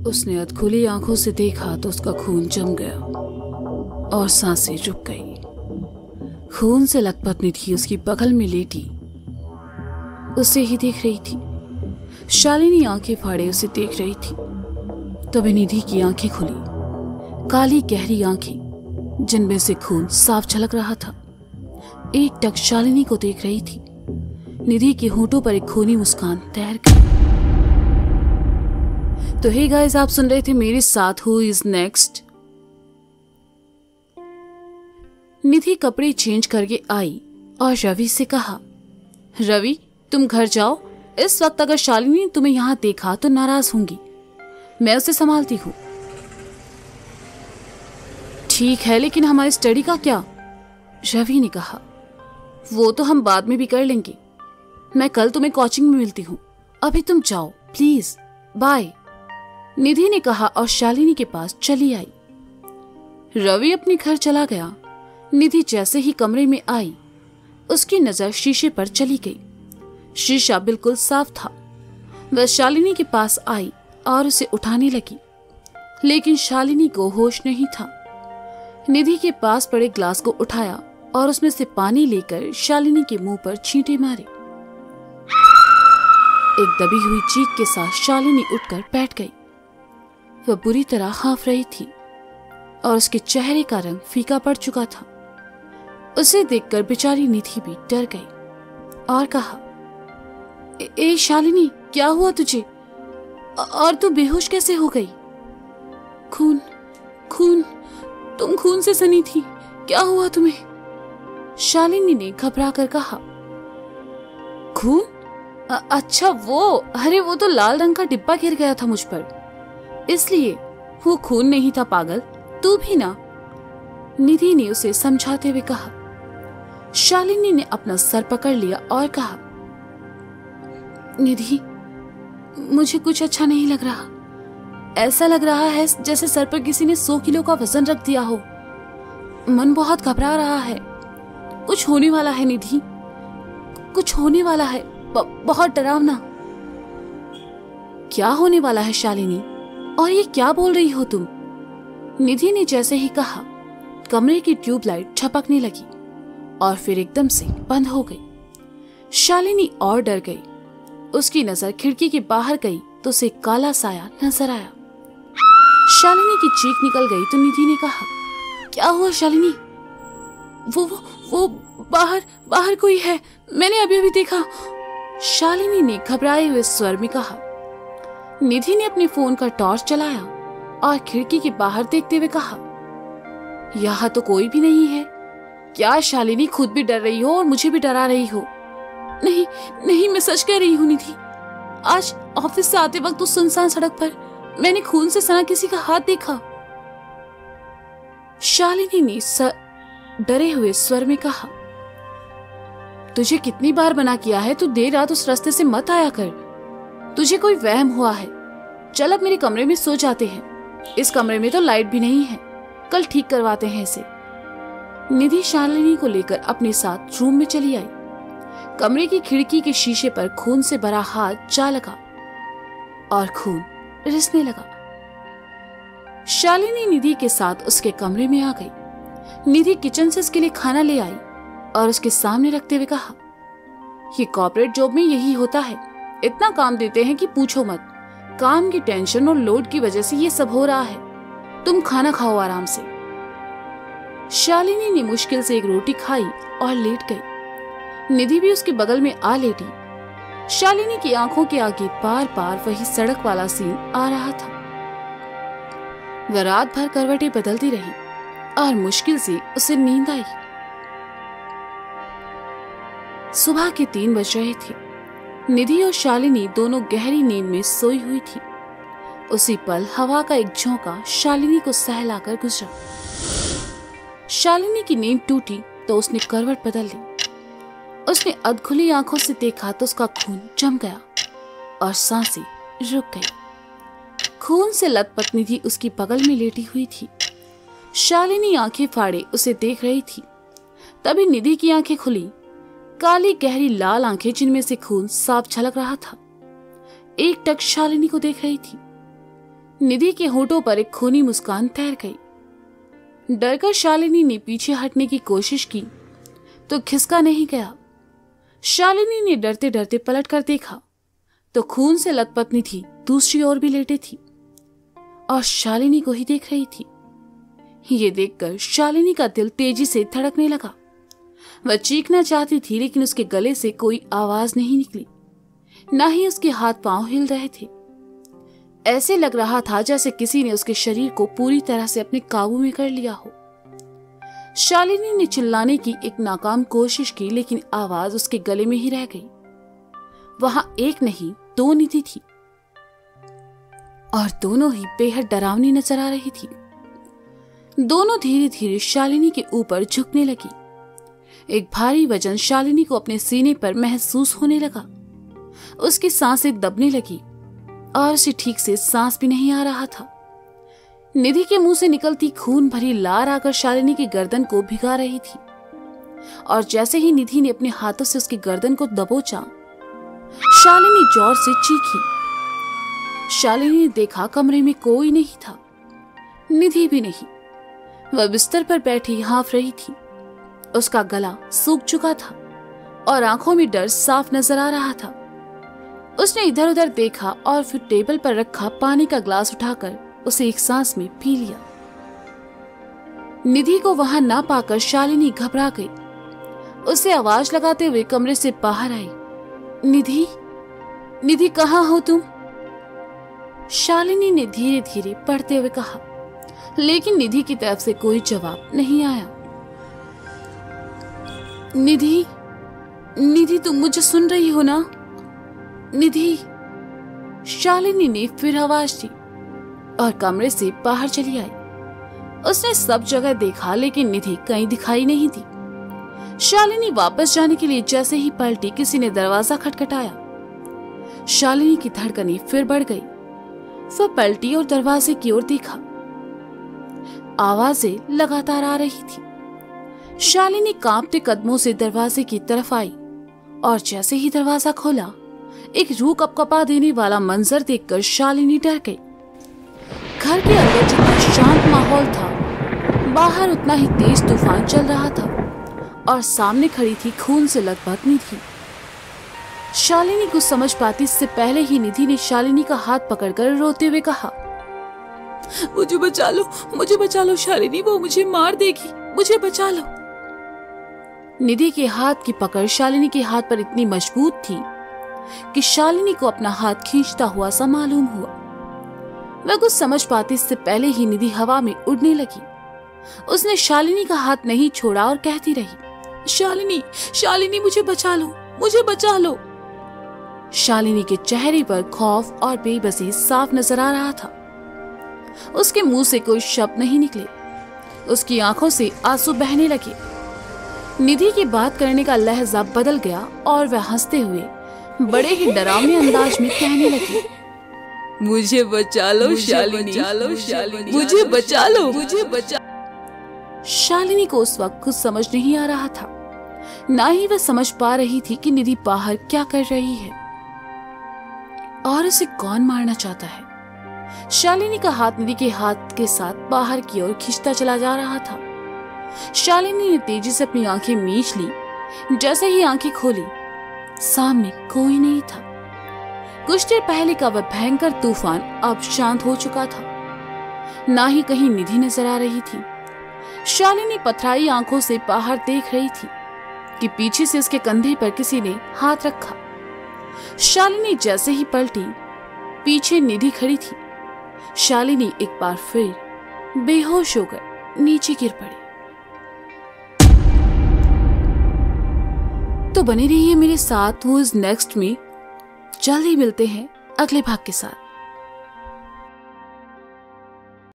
उसने अधखुली आंखों से देखा तो उसका खून जम गया और सांसें रुक गई। खून से लथपथ निधि उसकी बगल में लेटी उसे ही देख रही थी। शालिनी आंखें फाड़े उसे देख रही थी। तभी निधि की आंखें खुली, काली गहरी आंखें जिनमें से खून साफ झलक रहा था। एक टक शालिनी को देख रही थी। निधि के होंठों पर एक खूनी मुस्कान तैर गई। तो हे गाइस, आप सुन रहे थे मेरे साथ हु इज नेक्स्ट। निधि कपड़े चेंज करके आई और रवि से कहा, रवि तुम घर जाओ। इस वक्त अगर शालिनी ने तुम्हें यहां देखा तो नाराज होंगी। मैं उसे संभालती हूं। ठीक है, लेकिन हमारी स्टडी का क्या? रवि ने कहा, वो तो हम बाद में भी कर लेंगे। मैं कल तुम्हें कोचिंग में मिलती हूँ। अभी तुम जाओ प्लीज, बाय। निधि ने कहा और शालिनी के पास चली आई। रवि अपने घर चला गया। निधि जैसे ही कमरे में आई, उसकी नजर शीशे पर चली गई। शीशा बिल्कुल साफ था। वह शालिनी के पास आई और उसे उठाने लगी, लेकिन शालिनी को होश नहीं था। निधि के पास पड़े ग्लास को उठाया और उसमें से पानी लेकर शालिनी के मुंह पर छींटे मारे। एक दबी हुई चीख के साथ शालिनी उठकर बैठ गई। वह बुरी तरह हाफ रही थी और उसके चेहरे का रंग फीका पड़ चुका था। उसे देखकर बेचारी निधि भी डर गई और कहा, ए शालिनी, क्या हुआ तुझे? और तू बेहोश कैसे हो गई? खून खून, तुम खून से सनी थी। क्या हुआ तुम्हें? शालिनी ने घबरा कर कहा। खून? अच्छा अरे वो तो लाल रंग का डिब्बा गिर गया था मुझ पर, इसलिए। वो खून नहीं था पागल, तू भी ना। निधि ने उसे समझाते हुए कहा। शालिनी ने अपना सर पकड़ लिया और कहा, निधि, मुझे कुछ अच्छा नहीं लग रहा। ऐसा लग रहा है जैसे सर पर किसी ने 100 किलो का वजन रख दिया हो। मन बहुत घबरा रहा है। कुछ होने वाला है निधि, कुछ होने वाला है, बहुत डरावना। क्या होने वाला है शालिनी? और ये क्या बोल रही हो तुम? निधि ने जैसे ही कहा, कमरे की ट्यूबलाइट झपकने लगी और फिर एकदम से बंद हो गई। शालिनी और डर गई। उसकी नजर खिड़की के बाहर गई तो उसे काला साया नजर आया। शालिनी की चीख निकल गई तो निधि ने कहा, क्या हुआ शालिनी? वो बाहर कोई है, मैंने अभी अभी देखा। शालिनी ने घबराए हुए स्वर में कहा। निधि ने अपने फोन का टॉर्च चलाया और खिड़की के बाहर देखते हुए कहा, यहाँ तो कोई भी नहीं है। क्या शालिनी खुद भी डर रही हो और मुझे भी डरा रही हो? नहीं, मैं सच कह रही हूँ निधि। आज ऑफिस से आते वक्त उस सुनसान सड़क पर मैंने खून से सना किसी का हाथ देखा। शालिनी ने डरे हुए स्वर में कहा, तुझे कितनी बार मना किया है, तू देर रात उस रास्ते से मत आया कर। तुझे कोई वहम हुआ है। चल अब मेरे कमरे में सो जाते हैं। इस कमरे में तो लाइट भी नहीं है, कल ठीक करवाते हैं इसे। निधि शालिनी को लेकर अपने साथ रूम में चली आई। कमरे की खिड़की के शीशे पर खून से भरा हाथ जा लगा और खून रिसने लगा। शालिनी निधि के साथ उसके कमरे में आ गई। निधि किचन से उसके लिए खाना ले आई और उसके सामने रखते हुए कहा, ये कॉर्पोरेट जॉब में यही होता है। इतना काम देते हैं कि पूछो मत। काम की टेंशन और लोड की वजह से ये सब हो रहा है। तुम खाना खाओ आराम से। शालिनी ने मुश्किल से एक रोटी खाई और लेट गई। निधि भी उसके बगल में आ लेटी। शालिनी की आंखों के आगे बार बार वही सड़क वाला सीन आ रहा था। वह रात भर करवटें बदलती रही और मुश्किल से उसे नींद आई। सुबह के 3 बज रहे थे। निधि और शालिनी दोनों गहरी नींद में सोई हुई थी। उसी पल हवा का एक झोंका शालिनी को सहलाकर गुजरा। शालिनी की नींद टूटी तो उसने करवट बदल ली। उसने अधखुली आंखों से देखा तो उसका खून जम गया और सांसें रुक गई। खून से लथपथ निधि उसकी बगल में लेटी हुई थी। शालिनी आंखें फाड़े उसे देख रही थी। तभी निधि की आंखें खुली। काली गहरी लाल आंखें जिनमें से खून साफ झलक रहा था। एक टक शालिनी को देख रही थी। निधि के होठों पर एक खूनी मुस्कान तैर गई। डरकर शालिनी ने पीछे हटने की कोशिश की तो खिसका नहीं गया। शालिनी ने डरते डरते पलट कर देखा तो खून से लथपथ निधि दूसरी ओर भी लेटे थी और शालिनी को ही देख रही थी। ये देखकर शालिनी का दिल तेजी से धड़कने लगा। वह चीखना चाहती थी लेकिन उसके गले से कोई आवाज नहीं निकली, ना ही उसके हाथ पांव हिल रहे थे। ऐसे लग रहा था जैसे किसी ने उसके शरीर को पूरी तरह से अपने काबू में कर लिया हो। शालिनी ने चिल्लाने की एक नाकाम कोशिश की लेकिन आवाज उसके गले में ही रह गई। वहां एक नहीं 2 निधि थी और दोनों ही बेहद डरावनी नजर आ रही थी। दोनों धीरे धीरे शालिनी के ऊपर झुकने लगी। एक भारी वजन शालिनी को अपने सीने पर महसूस होने लगा। उसकी सांसें दबने लगी और उसे ठीक से सांस भी नहीं आ रहा था। निधि के मुंह से निकलती खून भरी लार आकर शालिनी की गर्दन को भिगा रही थी और जैसे ही निधि ने अपने हाथों से उसकी गर्दन को दबोचा, शालिनी जोर से चीखी। शालिनी ने देखा कमरे में कोई नहीं था, निधि भी नहीं। वह बिस्तर पर बैठी हाँफ रही थी। उसका गला सूख चुका था और आंखों में डर साफ नजर आ रहा था। उसने इधर उधर देखा और फिर टेबल पर रखा पानी का ग्लास उठाकर उसे एक सांस में पी लिया। निधि को वहां ना पाकर शालिनी घबरा गई। उसे आवाज लगाते हुए कमरे से बाहर आई। निधि, निधि कहाँ हो तुम? शालिनी ने धीरे धीरे पढ़ते हुए कहा, लेकिन निधि की तरफ से कोई जवाब नहीं आया। निधि, निधि तुम मुझे सुन रही हो ना? निधि। शालिनी ने फिर आवाज दी और कमरे से बाहर चली आई। उसने सब जगह देखा लेकिन निधि कहीं दिखाई नहीं दी। शालिनी वापस जाने के लिए जैसे ही पलटी, किसी ने दरवाजा खटखटाया। शालिनी की धड़कनें फिर बढ़ गई। वह पलटी और दरवाजे की ओर देखा। आवाजें लगातार आ रही थी। शालिनी कांपते कदमों से दरवाजे की तरफ आई और जैसे ही दरवाजा खोला, एक रूह कपकपा देने वाला मंजर देखकर शालिनी डर गई। घर के अंदर जितना शांत माहौल था, बाहर उतना ही तेज तूफान चल रहा था और सामने खड़ी थी खून से लथपथ निधि। शालिनी कुछ समझ पाती इससे पहले ही निधि ने शालिनी का हाथ पकड़कर रोते हुए कहा, मुझे बचा लो शालिनी, वो मुझे मार देगी, मुझे बचा लो। निधि के हाथ की पकड़ शालिनी के हाथ पर इतनी मजबूत थी कि शालिनी को अपना हाथ खींचता हुआ सा मालूम हुआ। वह कुछ समझ पाती इससे पहले ही निधि हवा में उड़ने लगी। उसने शालिनी का हाथ नहीं छोड़ा और कहती रही, शालिनी, शालिनी मुझे बचा लो, मुझे बचा लो। शालिनी के चेहरे पर खौफ और बेबसी साफ नजर आ रहा था। उसके मुंह से कोई शब्द नहीं निकले। उसकी आंखों से आंसू बहने लगे। निधि की बात करने का लहजा बदल गया और वह हंसते हुए बड़े ही डरावने अंदाज में कहने लगी, मुझे बचा लो शालिनी, मुझे बचा लो, मुझे बचा। शालिनी को उस वक्त कुछ समझ नहीं आ रहा था, ना ही वह समझ पा रही थी कि निधि बाहर क्या कर रही है और उसे कौन मारना चाहता है। शालिनी का हाथ निधि के हाथ के साथ बाहर की ओर खींचता चला जा रहा था। शालिनी ने तेजी से अपनी आंखें मीच ली। जैसे ही आंखें खोली, सामने कोई नहीं था। कुछ देर पहले का वह भयंकर तूफान अब शांत हो चुका था। ना ही कहीं निधि नजर आ रही थी। शालिनी पथराई आंखों से बाहर देख रही थी कि पीछे से उसके कंधे पर किसी ने हाथ रखा। शालिनी जैसे ही पलटी, पीछे निधि खड़ी थी। शालिनी एक बार फिर बेहोश होकर नीचे गिर पड़ी। तो बने रहिए मेरे साथ हु इज नेक्स्ट में। जल्द ही मिलते हैं अगले भाग के साथ।